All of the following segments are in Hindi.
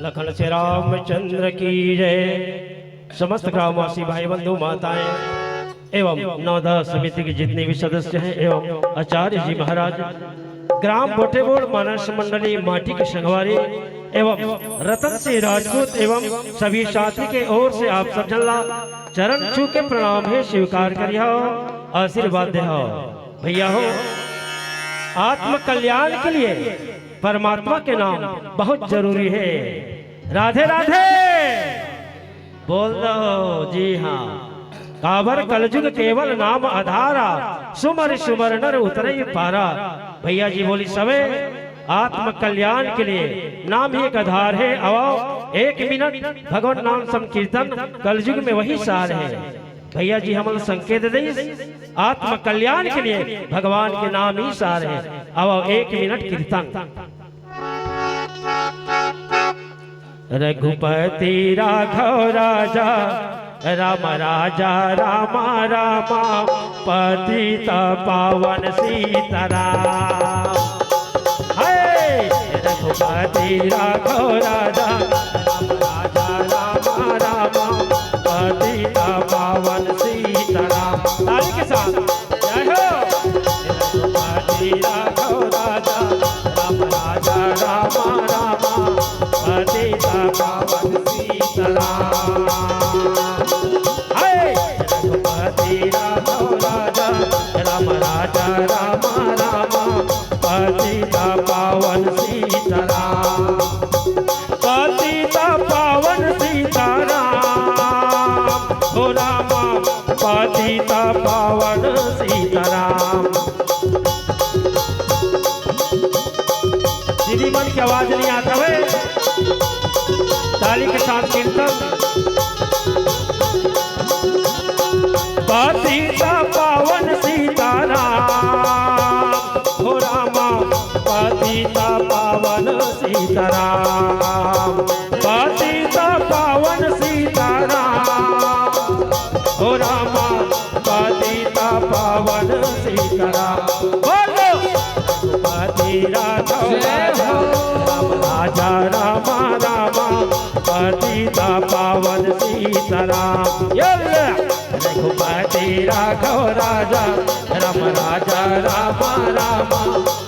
लखन से रामचंद्र की जय। समस्त ग्रामवासी भाई बंधु माताएं एवं नवदा समिति के जितने भी सदस्य हैं एवं आचार्य जी महाराज, ग्राम बोटेबोड़ मानस मंडली माटी के संगवारी एवं रतन सिंह राजपूत एवं सभी साथी के ओर से आप सब जल्ला चरण छू के प्रणाम है, स्वीकार करिए आशीर्वाद दे भैया हो। आत्म कल्याण के लिए परमात्मा के नाम बहुत जरूरी है। राधे राधे बोल दो जी हाँ। काबर कलयुग केवल नाम आधारा, सुमर सुमर नर उतरे पारा। भैया जी बोली सवे आत्म कल्याण के लिए नाम ही एक आधार है। आओ 1 मिनट भगवान नाम संकीर्तन, कलयुग में वही सार है। भैया जी हम संकेत दें आत्म कल्याण के लिए भगवान के नाम ही सार है। अब 1 मिनट कीर्तन। रघुपति राघव राजा राम राजा रामा रामा, पतित पावन सीताराम। रघुपति राघव राजा राम राजा रामा रामा, पतित पावन सीताराम। ताली के साथ जय हो। रघुपति राघव राजा राम राजा रामा रामा, पतित पावन सीताराम। रघुपति राघव राजा राम राजा रामा रामा, पतित पावन सीताराम। पतित पावन सीताराम हो रामा, पतित पावन सीताराम। दीदी मन की आवाज नहीं आता है, ताली के साथ कीर्तन। पतित पावन सीताराम हो रामा, पतित पावन सीताराम। पतित पावन सीताराम हो रामा, पतित पावन सीताराम। बोलो पति राघव राम राजा रामा रामा, पतित पावन सीताराम। रघुपति राघव राजा राम राजा रामा रामा,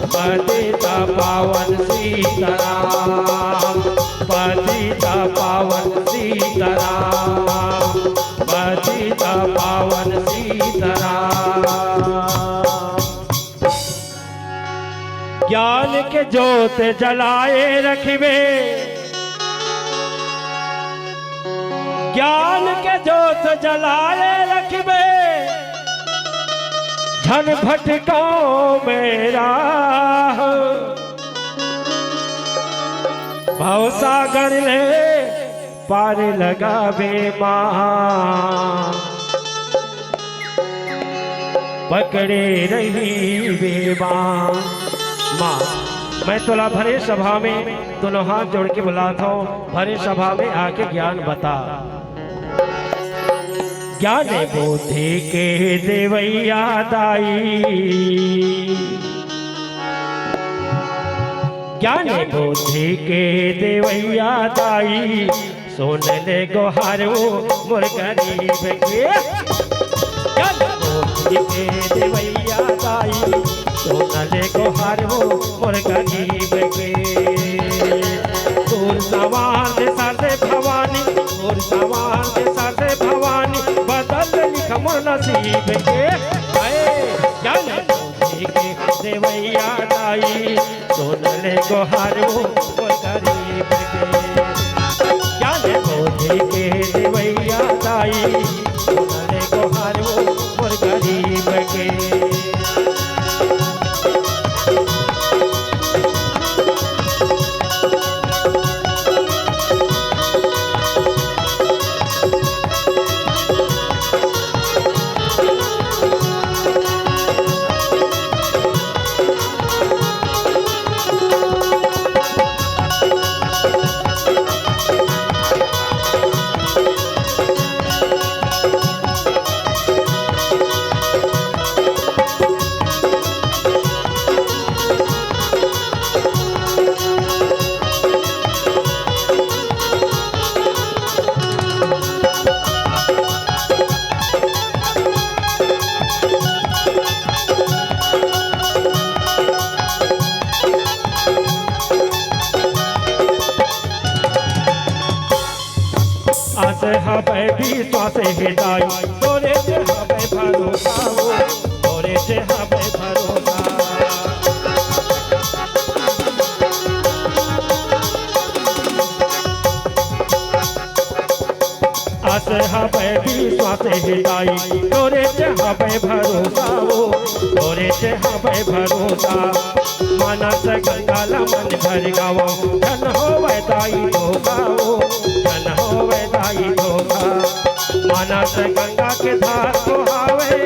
पतित पावन सीताराम। पतित पावन सीताराम, पतित पावन सीताराम। ज्ञान के जोत जलाए रखिबे, ज्ञान के जोत जलाए रखिबे, झन भटकाओ मेरा। भाव सागर ले पार लगावे माँ, पकड़े रही वे माँ। माँ मैं तुला भरे सभा में दोनों हाथ जोड़ के बुलाता हूँ, भरे सभा में आके ज्ञान बता। ज्ञान बुद्धि के देवैया दाई, ज्ञान बुद्धि के देवैया दाई, सुन ले गोहारो मोर गरीब के। ज्ञान बुद्धि के देवैया दाई, सुन ले गोहारो मोर गरीब के। दूर सवार दे सारे भवानी, दूर सवार दे सारे भवानी, बदल लिख मोर नसीब के। ज्ञान बुद्धि के देवैया दाई, सुन ले गोहारो मोर गरीब के। ज्ञान बुद्धि के देवैया दाई, सुन ले गोहारो मोर गरीब के। हवे विश्वास हिदाई, तोरे से हवे भरोसा हो, तोरे से हवे भरोसा। आस हवे विश्वास हिदाई, तोरे से हवे भरोसा हो, तोरे से हवे भरोसा। मानस गंगा मन भर गावो, धन होवे दाई धोखा हो, धन होवे दाई धोखा। मानस गंगा के धार बहावे,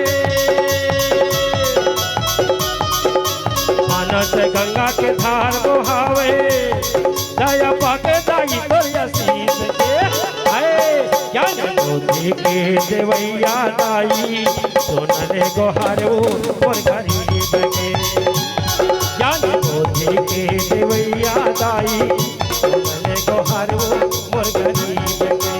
मानस गंगा के धार बहावे, दया पाके दाई तोर आशीष के। ज्ञान बुद्धि के देवैया दाई, सुन ले गोहारो मोर गरीब के। ज्ञान बुद्धि के देवैया दाई, सुन ले गोहारो मोर गरीब के।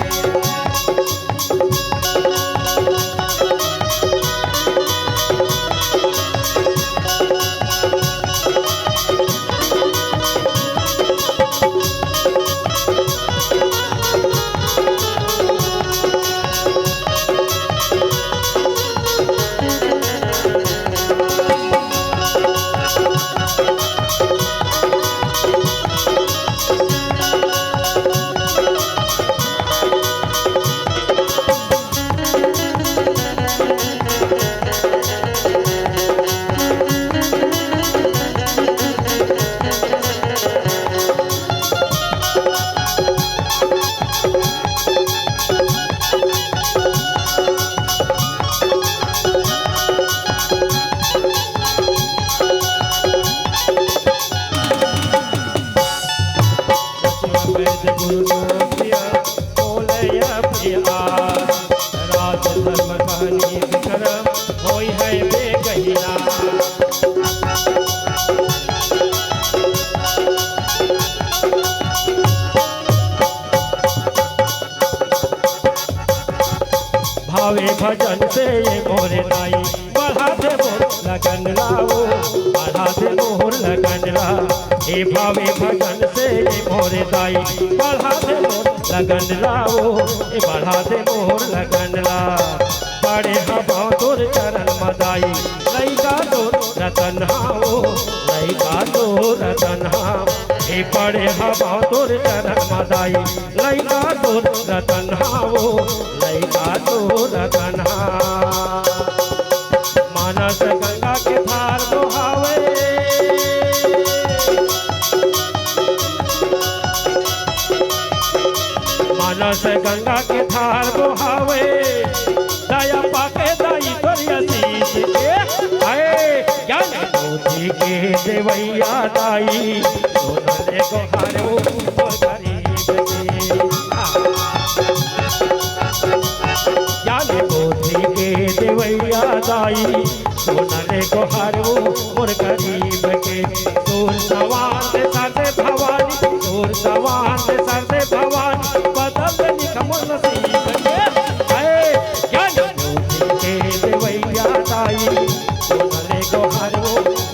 भावे भजन से ये मोरे नाई, बढ़ा दे मोर लगन लाओ, बढ़ा दे मोर लगन ला। हे भावे भजन से ये मोरे नाई, बढ़ा दे मोर लगन लाओ, ए बढ़ा दे मोर लगन ला। बड़े हवा तोर चरण मदाई, लैका तोर रतन हाओ, लैका तोर रतन हाओ। हे बड़े हवा तोर चरण मदाई, लैका तोर रतन हाओ, लैका तोर रतन हाओ। मानस गंगा के धार बहावे, मानस गंगा के थार बहावे दया पाके दाई तोरिया शीश के आए ज्ञान बुद्धि के देवैया दाई सोनले को हारो और गरीब के ज्ञान बुद्धि के देवैया दाई सोनले को हारो और गरीब के दूर सवार सरसे भवानी दूर सवार सरसे भवानी बदल निकम नसीब के आए ज्ञान बुद्धि के देवैया दाई सोनले को हारो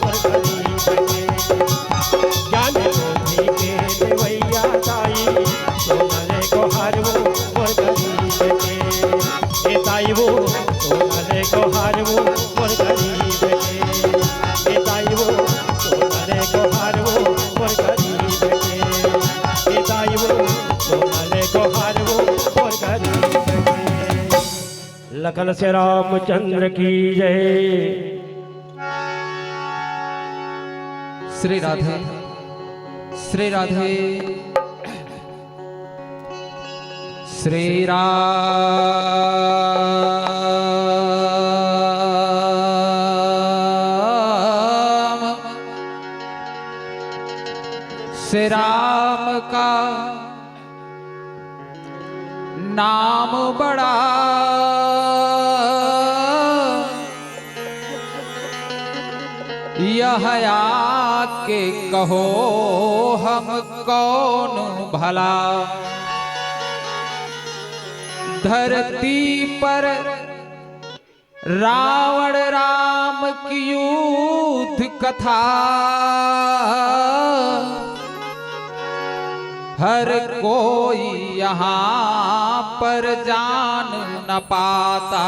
और गरीब के ज्ञान बुद्धि के देवैया दाई सोनले को हारो और गरीब के ए दाई वो सोनले को हारो और गरीब के ए दाई वो सोनले को हारो और गरीब के ए दाई वो सोनले को हारो और गरीब के लखन से रामचंद्र की जय। श्री राधे श्री राधे श्री राम श्री राम का नाम बड़ा यह आके कहो हम कौन भला धरती पर रावण राम की युद्ध कथा हर कोई यहाँ पर जान न पाता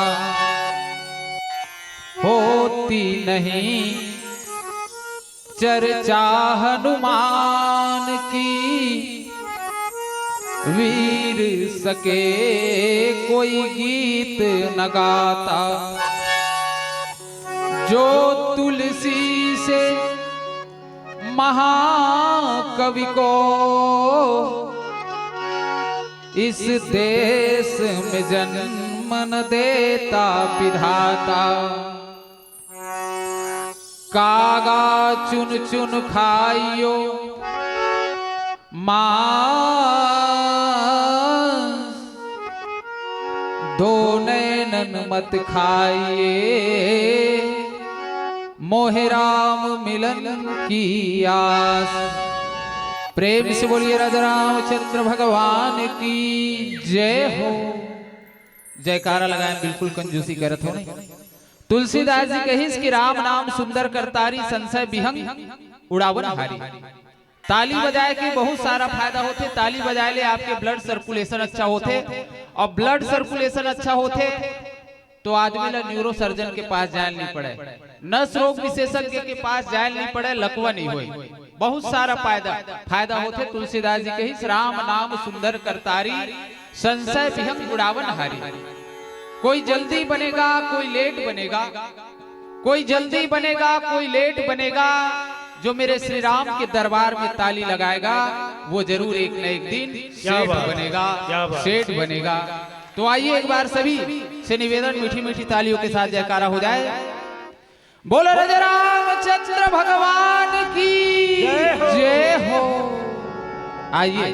होती नहीं चर्चा हनुमान की वीर सके कोई गीत न गाता जो तुलसी से महाकवि को इस देश में जन्म न देता विधाता कागा चुन चुन खाइयो मांस दो नैनन मत खाइए मोहे राम मिलन की आस। प्रेम से बोलिए राजा रामचंद्र भगवान की जय हो। जयकारा लगाएं, बिल्कुल कंजूसी करत हो नहीं। तुलसीदास जी कहिस कि राम नाम सुंदर करतारी संशय विहंग उड़ावन हारी। ताली बजाए के बहुत सारा फायदा होते। ताली बजाए ले आपके ब्लड सर्कुलेशन अच्छा होते और ब्लड सर्कुलेशन अच्छा होते तो आदमी ला न्यूरो सर्जन के पास जाए नहीं पड़े, नस रोग विशेषज्ञ के पास जाए नहीं पड़े, लकवा नहीं होए, बहुत सारा फायदा होते। तुलसीदास जी कहिस राम नाम सुंदर करतारी संशय विहंग उड़ावन हारी। कोई जल्दी बनेगा कोई लेट बनेगा, कोई जल्दी बनेगा कोई लेट बनेगा, जो मेरे श्री राम के दरबार में ताली लगाएगा वो जरूर एक न एक दिन सेठ बनेगा, सेठ बनेगा। तो आइए एक बार सभी से निवेदन, मीठी मीठी तालियों के साथ जयकारा हो जाए। बोलो राजा रामचंद्र भगवान की जय हो। आइए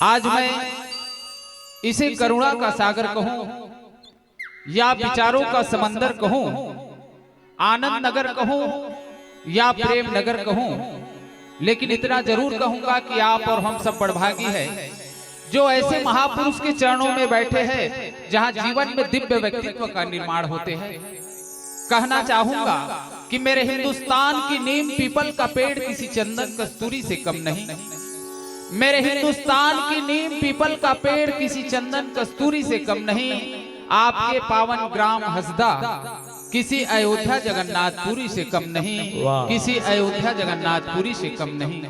आज मैं इसे करुणा का सागर कहूं या विचारों का समंदर कहूं, आनंद नगर कहूं या प्रेम नगर कहूं, लेकिन इतना जरूर कहूंगा कि आप और हम सब बड़भागी है जो ऐसे महापुरुष के चरणों में बैठे हैं जहां जीवन में दिव्य व्यक्तित्व का निर्माण होते हैं। कहना चाहूंगा कि मेरे हिंदुस्तान की नीम पीपल का पेड़ किसी चंदन कस्तूरी से कम नहीं। मेरे हिंदुस्तान की नीम पीपल का पेड़ किसी चंदन कस्तूरी से कम नहीं। आपके पावन ग्राम हसदा किसी अयोध्या जगन्नाथपुरी से कम नहीं, किसी अयोध्या जगन्नाथपुरी से कम नहीं।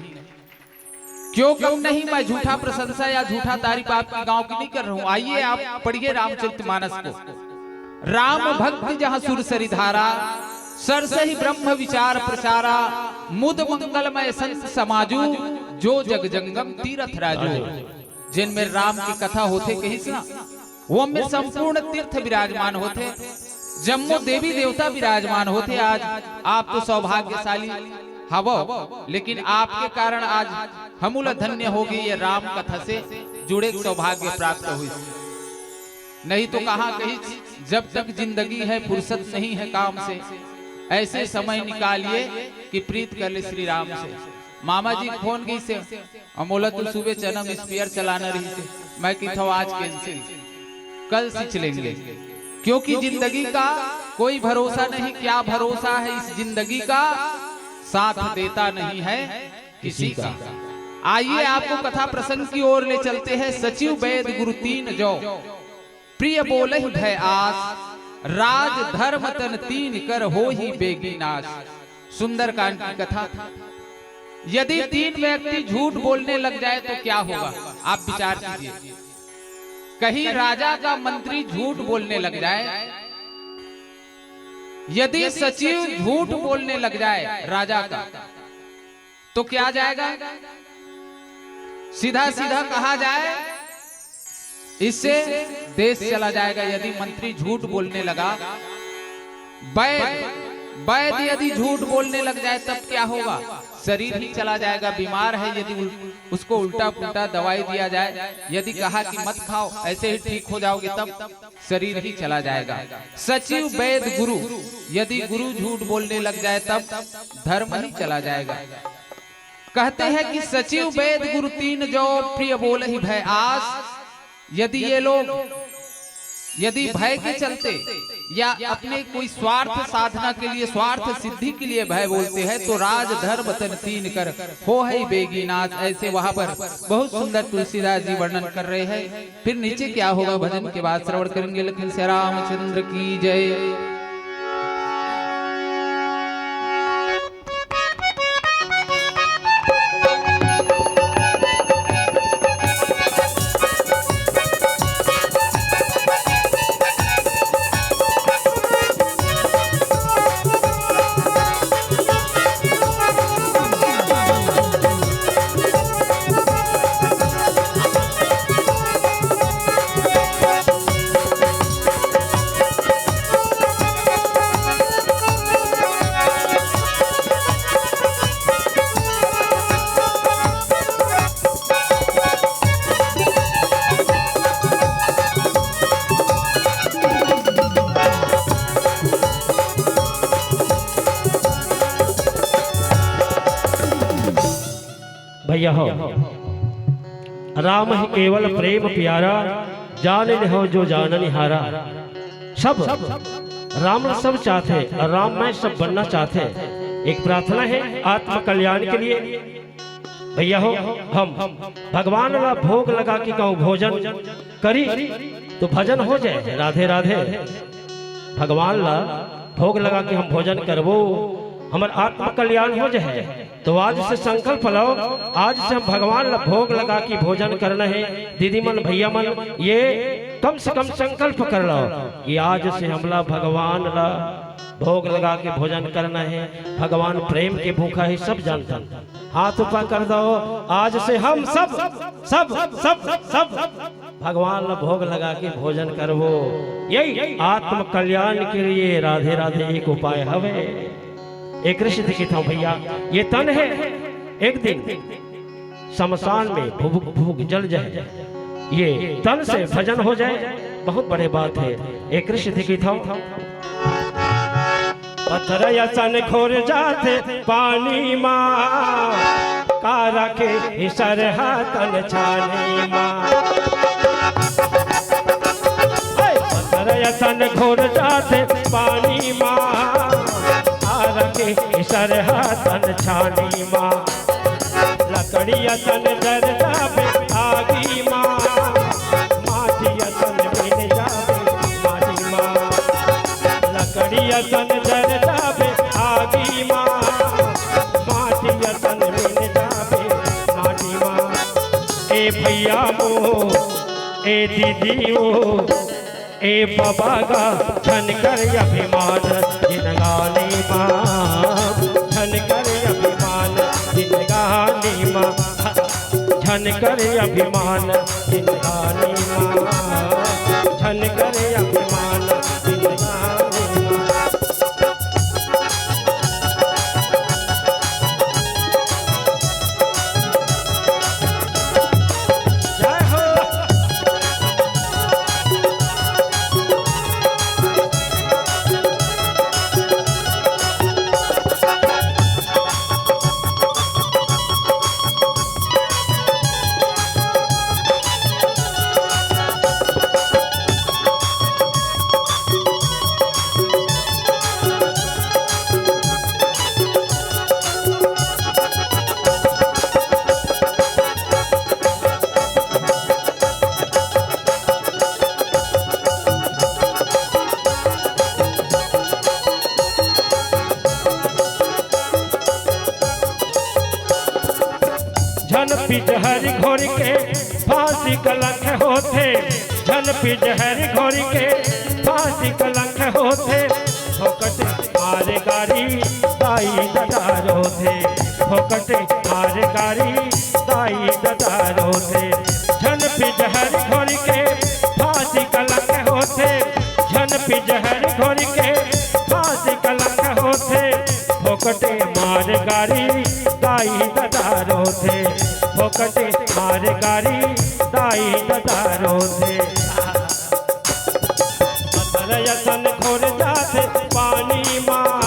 क्यों कम नहीं? मैं झूठा प्रशंसा या झूठा तारीफ आपके गांव की नहीं कर रहा हूं। आइए आप पढ़िए रामचरितमानस को। राम भक्त जहां सुरसरी धारा, सरसे ही ब्रह्म विचार प्रसारा, मुद मंगलमय संत समाजू, जो जग जंगम तीरथ राजू। जिनमें राम की कथा होते कही ना, वो में संपूर्ण तीर्थ विराजमान होते, जम्मू देवी देवता विराजमान होते। आज आप तो सौभाग्यशाली हवो, लेकिन आपके कारण आज हमूल धन्य हो गई, ये राम कथा से जुड़े सौभाग्य प्राप्त हुई। नहीं तो कहाँ कहीं जब तक जिंदगी है फुर्सत नहीं है काम से, ऐसे समय निकालिए कि प्रीत कर ले श्री राम से। मामा जी फोन की से अमोला तू सुबह चनम स्पेयर चलाना रही से, मैं कहता हूँ आज कैंसिल, कल से चलेंगे, क्योंकि जिंदगी का कोई भरोसा नहीं। क्या भरोसा है इस जिंदगी का, साथ देता नहीं है किसी का। आइए आपको कथा प्रसंग की ओर ले चलते हैं। सचिव वैद गुरु तीन जो, प्रिय बोलहि भय आस, राज धर्म तन तीन कर हो ही बेगी नाश। सुंदरकांड की कथा। यदि तीन व्यक्ति झूठ बोलने लग जाए तो क्या होगा, आप विचार कीजिए। कहीं राजा का मंत्री झूठ बोलने लग जाए, यदि सचिव झूठ बोलने लग जाए राजा का, तो क्या जाएगा? सीधा सीधा कहा जाए इससे देश चला जाएगा। यदि मंत्री झूठ बोलने लगा, वैद यदि झूठ बोलने लग जाए तब क्या होगा? शरीर ही चला जाएगा। बीमार है यदि उसको उल्टा पुल्टा दवाई दिया जाए, यदि कहा कि मत खाओ ऐसे ही ठीक हो जाओगे, तब शरीर ही चला जाएगा। सचिव वैद गुरु, यदि गुरु झूठ बोलने लग जाए तब धर्म ही चला जाएगा। कहते हैं कि सचिव वैद गुरु तीन जो, प्रिय बोलहि भय आस। यदि ये लोग यदि भय के चलते या अपने कोई स्वार्थ साधना के लिए, स्वार्थ सिद्धि के लिए भय बोलते हैं, तो राज धर्म तन तीन कर हो है बेगी नाच। ऐसे वहां पर बहुत सुंदर तुलसीदास जी वर्णन कर रहे हैं। फिर नीचे क्या होगा भजन के बाद श्रवण करेंगे। लखन श्री रामचंद्र की जय। भैया हो, राम ही केवल प्रेम प्यारा, जान हो जो जाननि हारा। सब राम सब चाहते और राम में सब बनना चाहते। एक प्रार्थना है आत्म कल्याण के लिए। भैया हो, हम भगवान ला भोग लगा के कहूँ भोजन करी तो भजन हो जाए। राधे राधे। भगवान ला भोग लगा के हम भोजन करबो, हमार आत्म कल्याण हो जाए। तो आज से संकल्प लो, आज से हम भगवान ला भोग लगा के भोजन करना है। दीदी मन भैया मन, ये कम से कम संकल्प कर लो कि आज से हमला भगवान ला भोग लगा के भोजन करना है। भगवान प्रेम के भूखा है, सब जानता। हाथ ऊपर कर दो। आज से हम सब सब सब सब भगवान ला भोग लगा के भोजन करवो। यही आत्म कल्याण के लिए राधे राधे एक उपाय हवे। एक ऋषि दिखित हूँ भैया, ये तन है एक दिन शमशान में भूख भूख जल जाए, ये तन से भजन हो जाए, बहुत बड़े बात है। एक ऋषि दिखित हूँ, पत्थर यसन खोर जाते पानी माँ, कारा के सरहा तन छानी माँ। पत्थर यसन खोर जाते पानी माँ, के सरहा तन छानी माँ। लकड़िया तन जरदा पे आगी माँ, माटिया तन बिन जावे माटी माँ। लकड़िया तन जरदा पे आगी माँ, माटिया तन बिन जावे माटी माँ। ए भैया मो, ए दीदी ओ, ए बाबा का धन कर अभिमान जिनगानी माँ, धन कर अभिमान जिनगानी माँ, धन करे अभिमान जिनगानी माँ, धन करे अभिमान जिनगानी माँ। जय हो। झन पिजहरी घोर के फांसी कलंक होते, झन पिजहरी घोर के फांसी कलंक होते, फोकट मारे गारी दाई ददार होते, फोकट मारे गारी दाई ददार होते। झन पिजहरी घोर के फांसी कलंक होते, झन पिजहरी घोर के फांसी कलंक होते, फोकट मारे गारी दाई ददार होते, फोकटे मारे गारी दाई ददारो थे। यसन खोर जाते पानी माँ,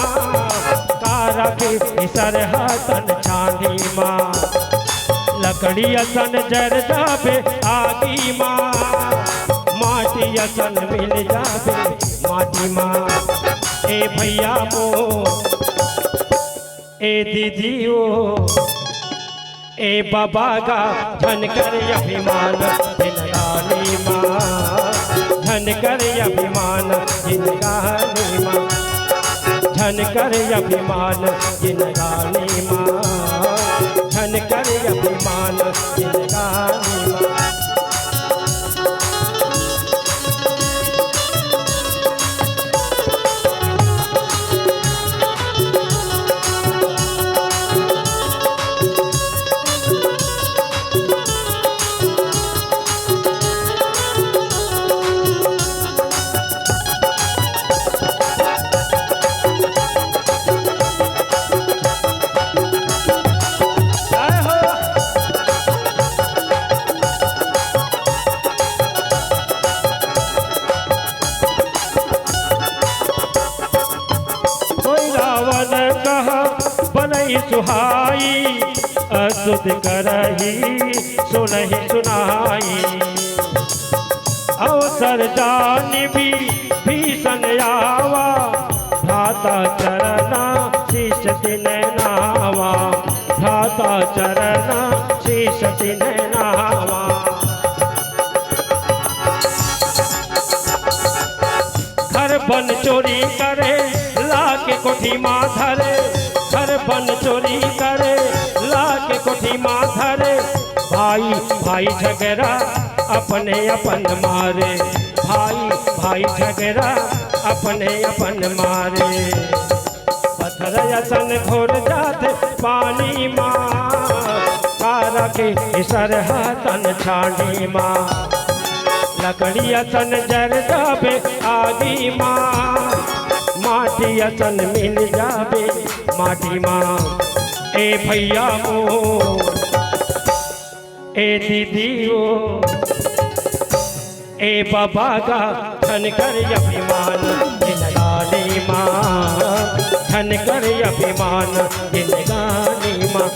कारा के सरहतन छानी माँ, लकड़ी यसन जर जाबे आगी माँ, माटी यसन मिल जाबे माटी माँ। ए भैया मो ए दीदी ओ ए बाबा का धन कर अभिमान जिनगानी माँ, धन कर अभिमान जिनगानी माँ, धन कर अभिमान जिनगानी माँ, धन कर अभिमान जिनगानी माँ। बनई सुहाई असुद करही सुनहि सुनाई, अवसर जानी भी भीषण आवा, भ्राता चरना शीश दिन नावा, भ्राता चरना शीश दिन नावा। घर बन चोरी करे लाके कोठी माँ धरे, घर बन चोरी करे लाके कोठी माँ धरे, भाई भाई झगड़ा अपने अपन मारे, भाई भाई झगड़ा अपने अपन मारे। पत्थर यसन घोर जाते पानी माँ, कारा के सरहतन छानी माँ, लकड़ी यसन जर जाबे आगी माँ, माटी यसन मिल जाबे माटी माँ। ए भैया मो ए दीदी ओ ए बाबा का धन कर अभिमान जिनगानी माँ, धन कर अभिमान जिनगानी माँ,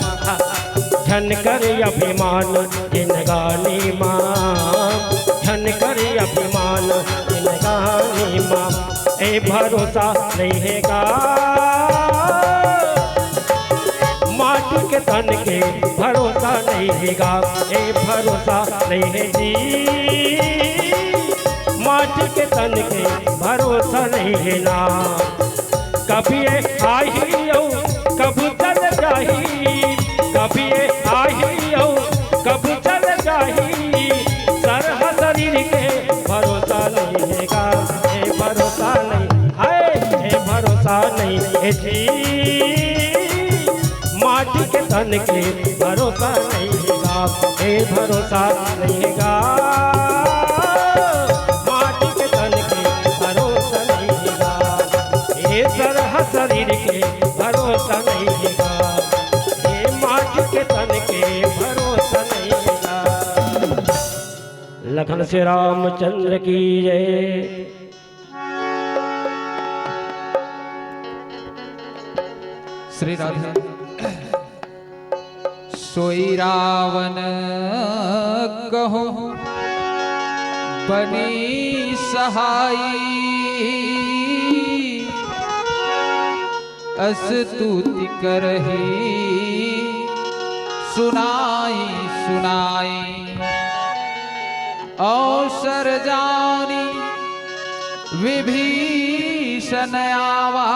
धन कर अभिमान जिनगानी माँ, धन कर अभिमान जिनगानी माँ। ए भरोसा नहीं है का माटी के तन के, भरोसा नहीं हैगा, ए भरोसा नहीं है जी माटी के तन के, भरोसा नहीं है ना। कभी आई हो कभी चल जाही, कभी आई हो कभी चल जाही, सरह शरीर के भरोसा नहीं हैगा, ए भरोसा नहीं है, ए भरोसा नहीं है जी माटी के तन के, भरोसा नहीं हैगा, ए भरोसा नहीं गा, माटी के तन के भरोसा नहीं गा, ये सरह शरीर के भरोसा नहीं गा, ये माटी के तन के भरोसा नहीं गा। लखन से रामचंद्र की जय। श्री राधे। सोई रावण कहो बनी सहाई, अस्तुति करही सुनाई सुनाई, अवसर जानी विभीषण आवा,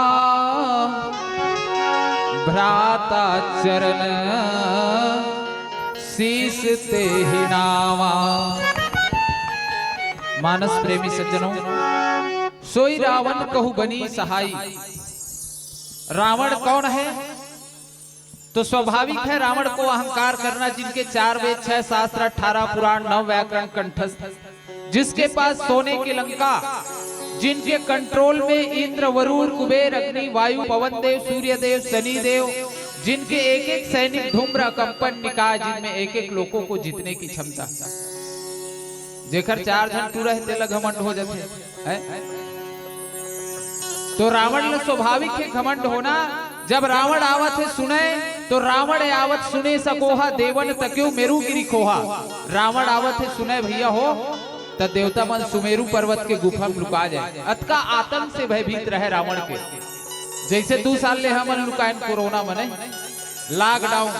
भ्राता चरण शीस ते ही नावा। मानस प्रेमी सज्जनों, सोई रावण कहु बनी सहाई। रावण कौन है? तो स्वाभाविक है रावण को अहंकार करना, जिनके 4 वेद 6 शास्त्र 18 पुराण 9 व्याकरण कंठस्थ, जिसके पास सोने की लंका, जिनके कंट्रोल में इंद्र वरुण कुबेर अग्नि वायु पवन देव सूर्य देव शनि देव, जिनके एक एक सैनिक धूम्र कंपन निकाय, जिनमें एक एक लोगों को जीतने की क्षमता, जेकर 4 जन तू रहते लग घमंड हो जाते है? तो रावण ने स्वाभाविक है घमंड होना। जब रावण आवत है सुने तो रावण आवत सुने सकोहा, देवन तक्यो मेरू गिरी खोहा। रावण आवत है सुने भैया हो तो देवता मन सुमेरु पर्वत के गुफा में लुका जाए। अतका आतंक से भयभीत रहे रावण के। जैसे 2 साल ले हम लुकायन कोरोना मने लॉकडाउन,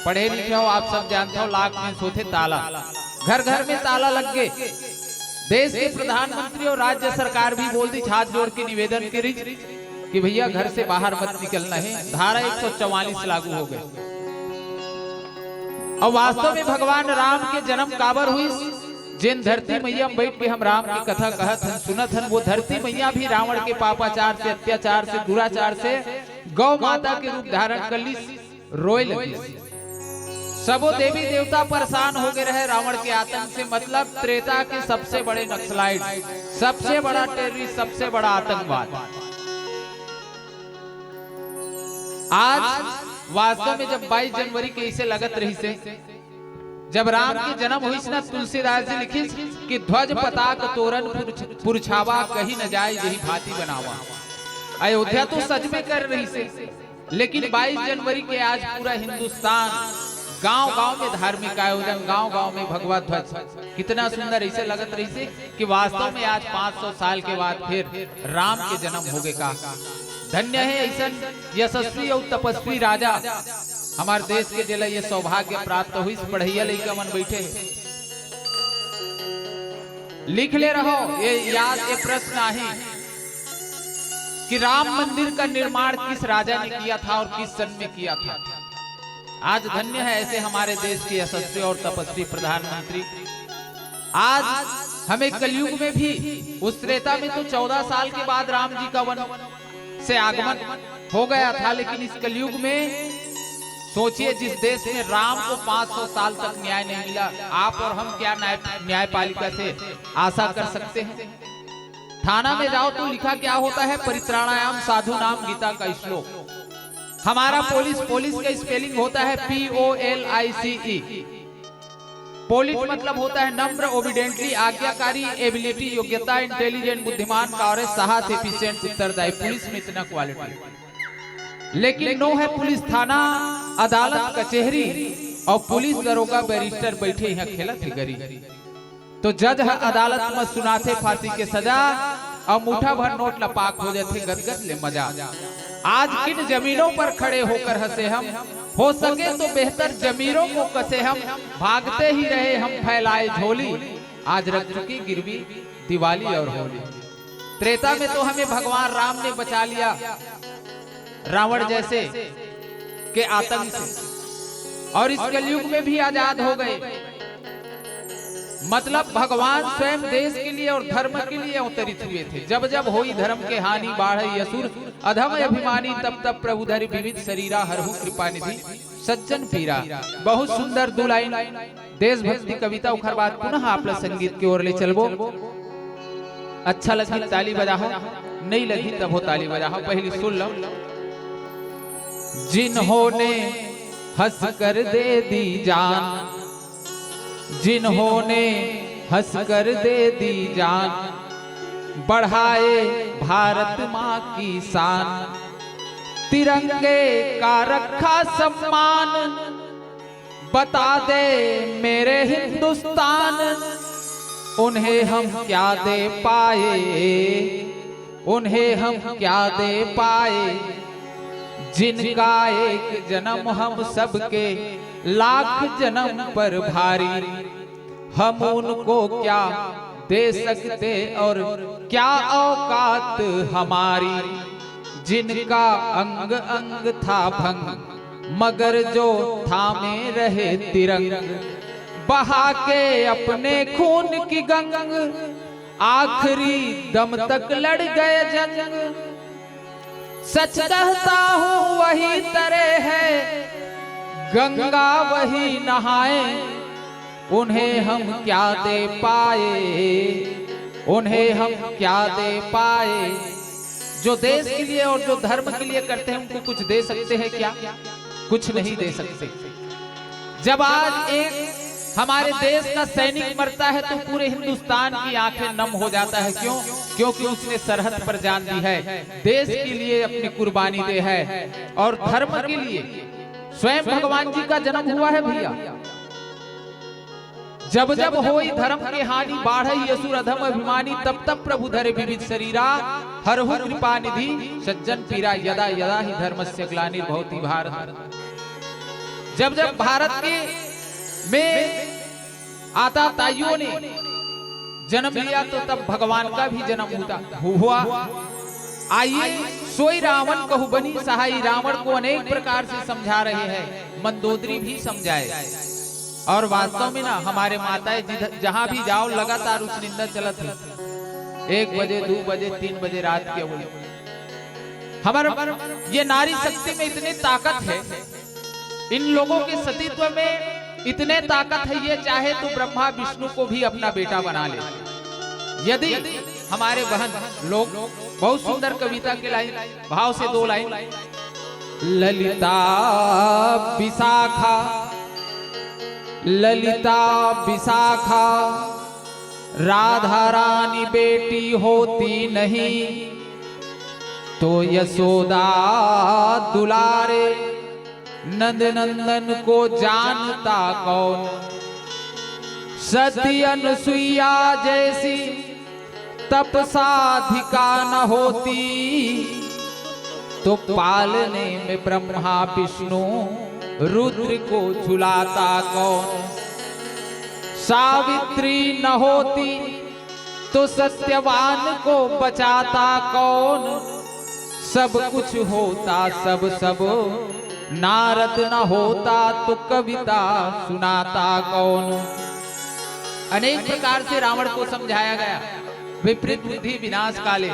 पढ़े लिखे हो आप सब जानते हो, लाख में सोते ताला, घर घर में ताला लग गए। देश के प्रधानमंत्री और राज्य सरकार भी बोल दी, हाथ जोड़ के निवेदन करी कि भैया घर से बाहर मत निकलना है। धारा 144 लागू हो गए। और वास्तव में भगवान राम के जन्म काबर हुई? जिन धरती मैया में बैठ के हम राम की कथा कहत हन सुनत हन, वो धरती मैया भी रावण के पापाचार से, अत्याचार से, दुराचार से गौ माता के रूप धारण कर ली, रोए लगी। सबो देवी देवता परेशान हो गए रहे रावण के आतंक से। मतलब त्रेता के सबसे बड़े नक्सलाइट, सबसे बड़ा टेररिस्ट, सबसे बड़ा आतंकवाद। आज वास्तव में जब 22 जनवरी के इसे लगत रही से, जब राम के जन्म हुई ना, तुलसीदास जी लिखी कि ध्वज पताक तोरण पुरछावा, कहीं न जाए यही भांति बनावा। अयोध्या तो सच में कर रही से, लेकिन 22 जनवरी के आज पूरा हिंदुस्तान गांव गांव में धार्मिक आयोजन, गांव गांव में भगवा ध्वज, कितना सुंदर ऐसे लगत रही से कि वास्तव में आज 500 साल के बाद फिर राम के जन्म हो गए का। धन्य है ऐसा यशस्वी और तपस्वी राजा हमारे देश के जिला ये सौभाग्य प्राप्त हुई। पढ़ैया लइका मन बैठे लिख ले रहो, ये याद ये प्रश्न आहे कि राम मंदिर का निर्माण किस राजा ने किया था और किस सन में किया था। आज धन्य है ऐसे हमारे देश के यशस्वी और तपस्वी प्रधानमंत्री। आज हमें कलयुग में भी, उस त्रेता में तो 14 साल के बाद राम जी का वन से आगमन हो गया था, लेकिन इस कलयुग में सोचिए जिस देश में राम को 500 साल तक न्याय नहीं मिला, आप और हम क्या न्यायपालिका से आशा कर सकते हैं। थाना में जाओ तो लिखा क्या होता है, परित्राणायाम साधु नाम गीता का श्लोक। हमारा पुलिस का स्पेलिंग होता है POLICE। पोलिट मतलब होता है नम्र, ओबिडेंटली, आज्ञाकारी, एबिलिटी, योग्यता, इंटेलिजेंट, बुद्धिमान, कार्य, साहस, एफिशिएंट, उत्तरदायी। पुलिस में इतना क्वालिटी, लेकिन नो है पुलिस थाना, अदालत, कचहरी और पुलिस दरोगा बैरिस्टर बैठे यहाँ खेलत है गरी। तो जज अदालत में सुनाते फांसी के सजा और मुठा भर नोट लपाक हो जाते गदगद ले मजा। आज किन जमीनों पर खड़े होकर हंसे हम, हो सके तो बेहतर जमीरों को कसे हम, भागते ही रहे हम फैलाए झोली, आज रख चुकी गिरवी दिवाली और होली। त्रेता में तो हमें भगवान राम ने बचा लिया रावण जैसे के आतंक से, और इस कलयुग में भी आजाद हो गए। मतलब भगवान स्वयं देश के लिए और धर्म के लिए अवतरित हुए थे। जब जब होई धर्म के हानि बाढ़ई असुर अधम अभिमानी तब तब प्रभु धरि विविध शरीरा हरहु कृपा निधि सज्जन पीरा। बहुत सुंदर दो लाइन देशभक्ति कविता। उखर बाद पुनः आप संगीत की ओर ले चलबो। अच्छा लगी ताली बजाओ, नहीं लगी तब हो ताली बजाओ। पहली सुन लो। जिन्होंने हंस कर दे दी जान, जिन्होंने हंस कर दे दी जान, बढ़ाए भारत माँ की शान, तिरंगे का रखा सम्मान, बता दे मेरे हिंदुस्तान, उन्हें हम क्या दे पाए, उन्हें हम क्या दे पाए, जिनका एक जन्म हम सबके लाख जन्म पर भारी, हम उनको क्या दे सकते और क्या औकात हमारी, जिनका अंग अंग था भंग मगर जो थामे रहे तिरंग, बहा के अपने खून की गंग, आखिरी दम तक लड़ गए जंग। सच कहता हूँ वही तरह है गंगा वही नहाए, उन्हें हम क्या दे पाए, उन्हें हम क्या दे पाए। जो देश के लिए और जो धर्म के लिए करते हैं उनको कुछ दे सकते हैं क्या? कुछ नहीं दे सकते। जब आज एक हमारे देश का सैनिक मरता है तो पूरे हिंदुस्तान की आंखें नम हो जाता है। क्यों? क्योंकि उसने सरहद पर जान दी है, देश के लिए अपनी कुर्बानी दे है और धर्म के लिए। स्वयं भगवान जी का जन्म हुआ है भैया। जब जब होई धर्म के हानि बाढ़ई असुर अधम अभिमानी, तब तब प्रभु धरे विविध शरीरा हरहु कृपा निधि सज्जन पीरा, यदा यदा ही धर्मस्य ग्लानिर्भवति भारत। जब जब भारत के में आता ताइयों ने जन्म लिया तो तब भगवान का भी जन्म हुआ। आइए सोई रावण कहु बनी सहाई, रावण को अनेक प्रकार से समझा रहे हैं, मंदोदरी भी समझाए। और वास्तव में ना हमारे माताएं जहां भी जाओ लगातार उस निंदा चलत है। 1 बजे 2 बजे 3 बजे रात के हुए। हमारे ये नारी शक्ति में इतनी ताकत है, इन लोगों के सतीत्व में इतने ताकत है, ये चाहे तो ब्रह्मा विष्णु को भी अपना बेटा बना ले। यदि हमारे बहन लोग बहुत सुंदर कविता के लाइन भाव से 2 लाइन। ललिता विशाखा, ललिता विशाखा, राधा रानी बेटी होती नहीं तो यशोदा दुलारे, नंद नंदन को जानता कौन, सती अनुसुईया जैसी तपसाधिका न होती तो पालने में ब्रह्मा विष्णु रुद्र को झुलाता कौन, सावित्री न होती तो सत्यवान को बचाता कौन, सब कुछ होता सब सब, नारद न होता तो कविता सुनाता कौन। अनेक प्रकार से रावण को समझाया गया, विपरीत बुद्धि विनाश काले।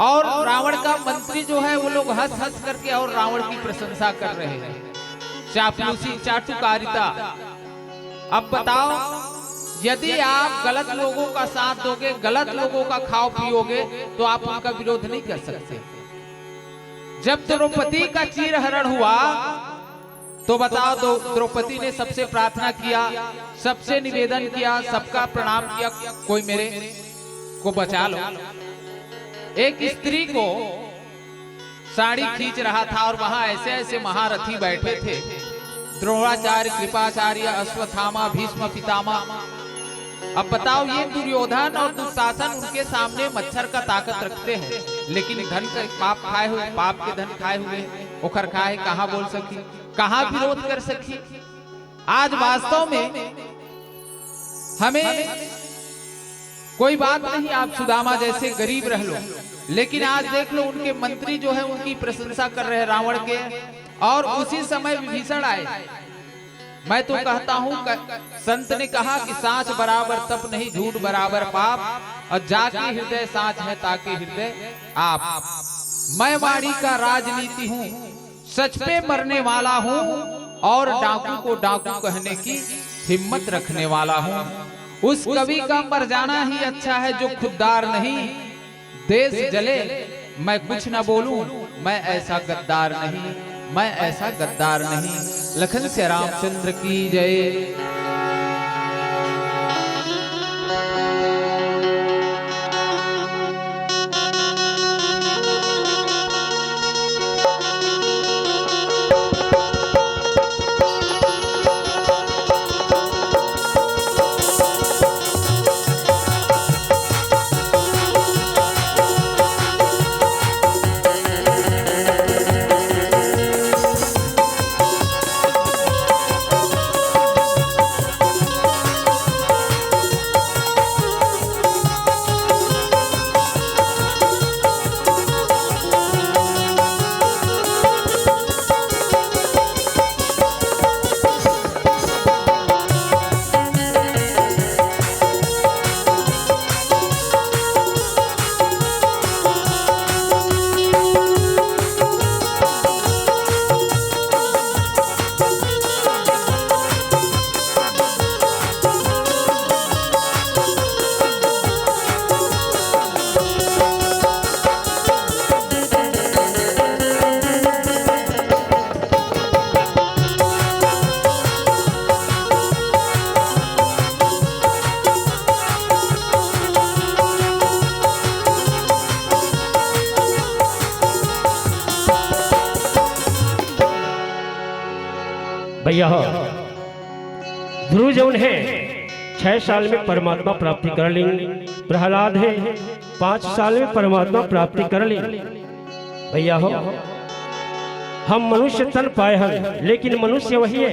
और रावण का मंत्री जो है वो लोग हंस हंस करके और रावण की प्रशंसा कर रहे हैं, चापलूसी चाटुकारिता। अब बताओ, यदि आप गलत लोगों का साथ दोगे, गलत लोगों का खाओ पियोगे तो आप उनका विरोध नहीं कर सकते। जब द्रौपदी का चीरहरण हुआ तो बताओ, द्रौपदी ने सबसे प्रार्थना किया, सबसे निवेदन किया, सबका प्रणाम किया, कोई मेरे को बचा लो। एक स्त्री को साड़ी खींच रहा था और वहां ऐसे ऐसे महारथी बैठे थे, द्रोणाचार्य, कृपाचार्य, अश्वत्थामा, भीष्म पितामह। अब बताओ, ये दुर्योधन और दुशासन उनके सामने मच्छर का ताकत रखते हैं, लेकिन धन का पाप खाए हुए, पाप के धन खाए हुए, ओखर खाए, कहां बोल सकी, कहां विरोध कर सकी। आज वास्तव में हमें कोई बात नहीं, आप सुदामा जैसे गरीब रह लो, लेकिन आज देख लो उनके मंत्री जो है उनकी प्रशंसा कर रहे हैं रावण के। और उसी समय विभीषण आए, मैं तो कहता हूँ संत ने कहा कि साँच बराबर तप नहीं, झूठ बराबर पाप, और जाके हृदय साँच है ताके हृदय आप। मैं वाणी का राजनीति हूँ, सच पे मरने वाला हूँ, और डाकू को डाकू कहने की हिम्मत रखने वाला हूँ। उस कवि का मर जाना ही अच्छा है जो खुददार नहीं। देश जले मैं कुछ न बोलूं, मैं ऐसा गद्दार नहीं, मैं ऐसा गद्दार नहीं। लखन से रामचंद्र की जय। भैया ध्रुव जौन है 6 साल में परमात्मा प्राप्ति कर ली। प्रहलाद है 5 साल में परमात्मा प्राप्ति कर ली। भैया हो हम मनुष्य तन पाए हैं, लेकिन मनुष्य वही है।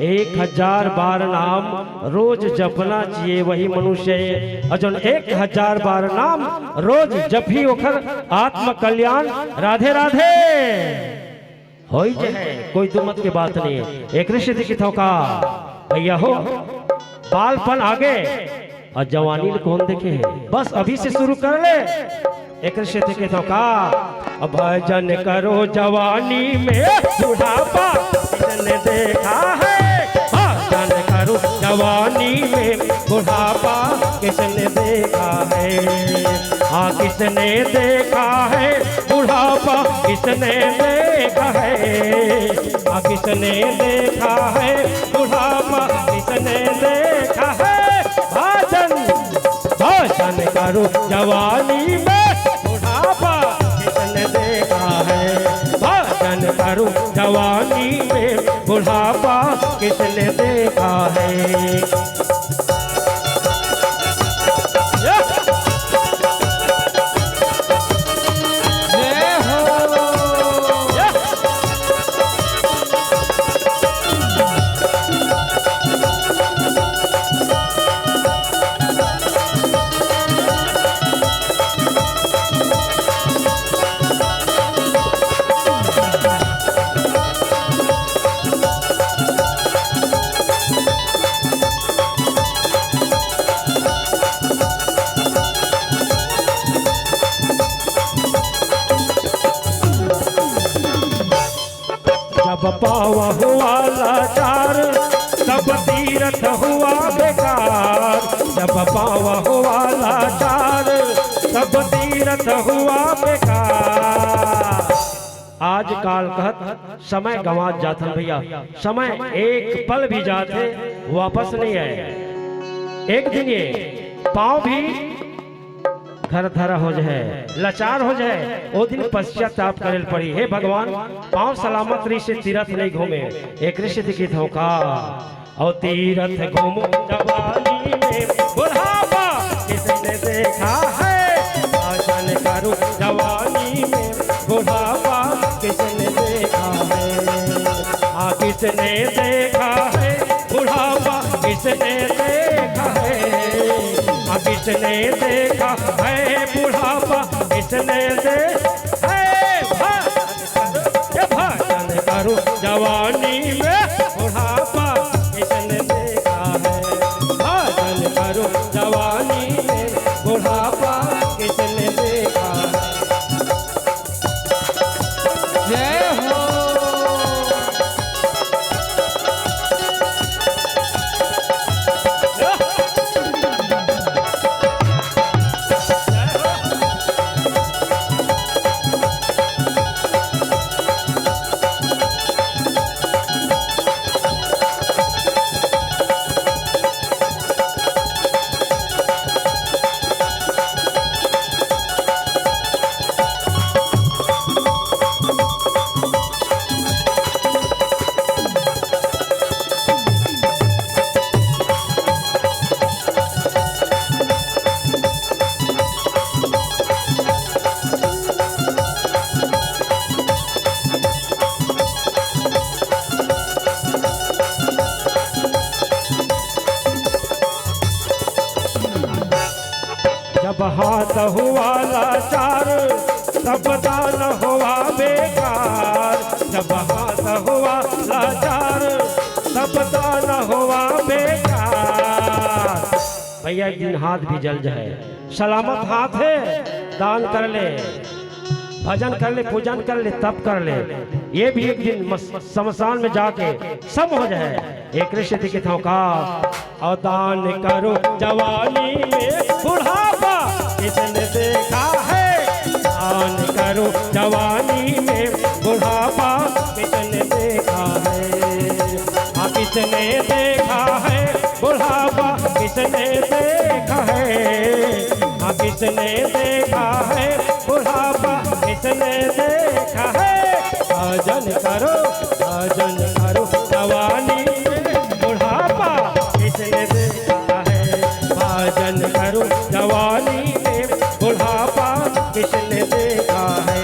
1000 बार नाम रोज जपना चाहिए, वही मनुष्य है। और जो 1000 बार नाम रोज जप ही ओखर आत्म कल्याण राधे राधे हो ही है, कोई दुमत की बात नहीं है। एक ऋषि की थोका भैया हो बालपन आगे और जवानी कौन देखे है, बस अभी से शुरू कर ले। एक ऋषि की थोका भजन करो जवानी में बुढ़ापा किसने देखा है, भजन करो जवानी में बुढ़ापा किसने देखा है। हाँ किसने देखा है बुढ़ापा किसने देखा है, हाँ किसने देखा है बुढ़ापा किसने देखा है। भजन भजन करो जवानी में बुढ़ापा किसने देखा है, भजन करो जवानी में बुढ़ापा किसने देखा है। जब पावा हुआ लाचार तब तीरथ हुआ बेकार, जब पावा हुआ लाचार तब तीरथ हुआ बेकार। आज काल कहत समय गंवा जाते भैया, समय एक पल भी जाते वापस नहीं आए। एक दिन ये पाँव भी घर धरा हो जाए, लाचार हो जाए, वो दिन पश्चाताप करे पड़ी। हे भगवान पाँव सलामत रही से तीरथ नहीं घूमे। एक ऋषि की धोखा और तीरथ घूमो जवानी में बुढ़ापा किसने देखा है, भजन करो जवानी में बुढ़ापा किसने देखा है। हाँ किसने देखा है बुढ़ापा किसने देखा है, किसने देखा है बुढ़ापा किसने देखा है। भजन करो जवानी में बुढ़ापा जब हाथ हुआ लाचार तब दान हुआ बेकार। जब हाथ हुआ लाचार तब दान हुआ बेकार। भैया एक दिन हाथ भी जल जाए, सलामत हाथ है, दान कर ले, भजन कर ले, पूजन कर ले, तप कर ले, ये भी एक दिन शमशान में जाके सब हो जाए। एक ऋषि के का और दान करो जवानी में बुढ़ापा किसने देखा है। दान करो जवानी में बुढ़ापा किसने देखा है। हाँ किसने देखा है बुढ़ापा किसने देखा है। हाँ किसने देखा है बुढ़ापा किसने देखा है। भजन करो जवानी में बुढ़ापा किसने देखा है। भजन करो जवानी में बुढ़ापा किसने देखा है।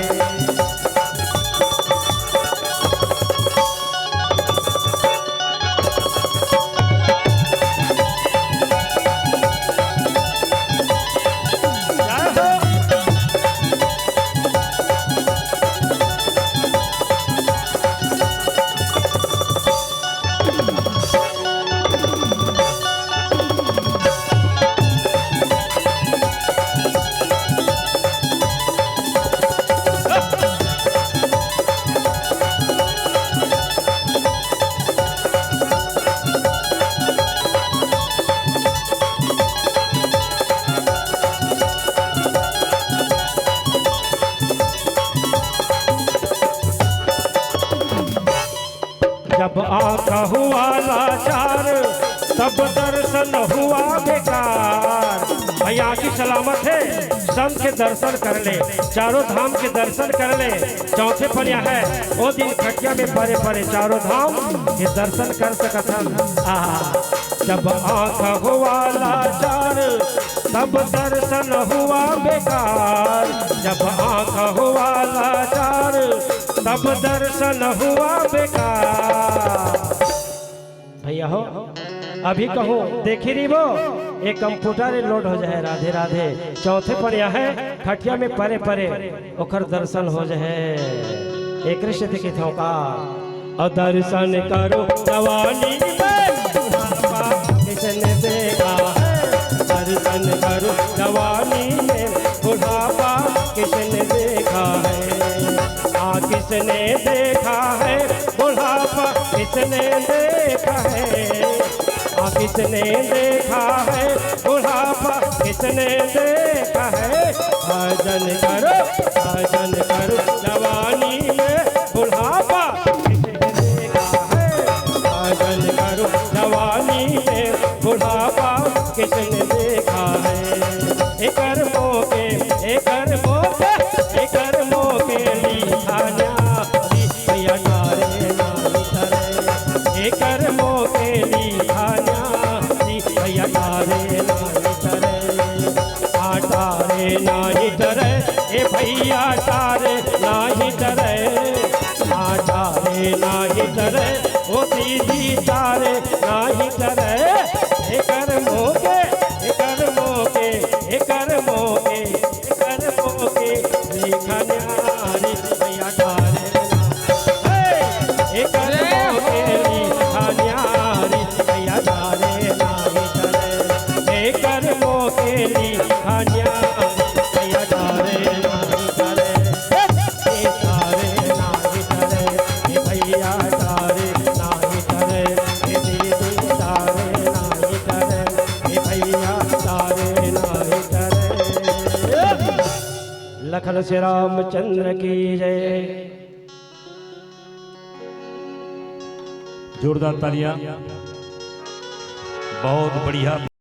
जब आंखा हुआ लाचार तब दर्शन हुआ बेकार। भैया की सलामत है, संत के दर्शन कर ले, चारों धाम के दर्शन कर ले। चौथे पर यह है वो दिन खटिया में परे परे चारों धाम के दर्शन कर सकथन। जब आंखा हुआ लाचार तब दर्शन हुआ बेकार। जब आंखा हुआ लाचार तब दर्शन हुआ बेकार। भैया हो अभी कहूँ देखी रही वो एक कंप्यूटर लोड हो जाए। राधे राधे। चौथे पर यह है खटिया में परे परे ओकर दर्शन हो जाए। एक ऋषि के का और दर्शन करो जवानी में बुढ़ापा किसने देखा है। दर्शन करो जवानी में बुढ़ापा किसने देखा है। किसने देखा है बुढ़ापा किसने देखा है। किसने देखा है बुढ़ापा किसने देखा है। भजन करो जवानी में बुढ़ापा किसने देखा है। भजन करो जवानी में बुढ़ापा किसने देखा है। एक मौके नाही डरे ए भैया तारे नाही डरे। तारे नाही डरे ओ दीदी तारे नाही डरे। एकर मोके लिखा न्यारी भैया तारे। एकर मोके लिखा न्यारी भैया तारे नाही डरे। एकर मोके लिखा न्यारी भैया तारे नाही डरे। तारे नाही डरे ए भैया तारे नाही डरे। दीदी तारे नाही डरे ए भैया तारे नाही डरे। लखन से रामचंद्र की जय। जोरदार तालियां। बहुत बढ़िया।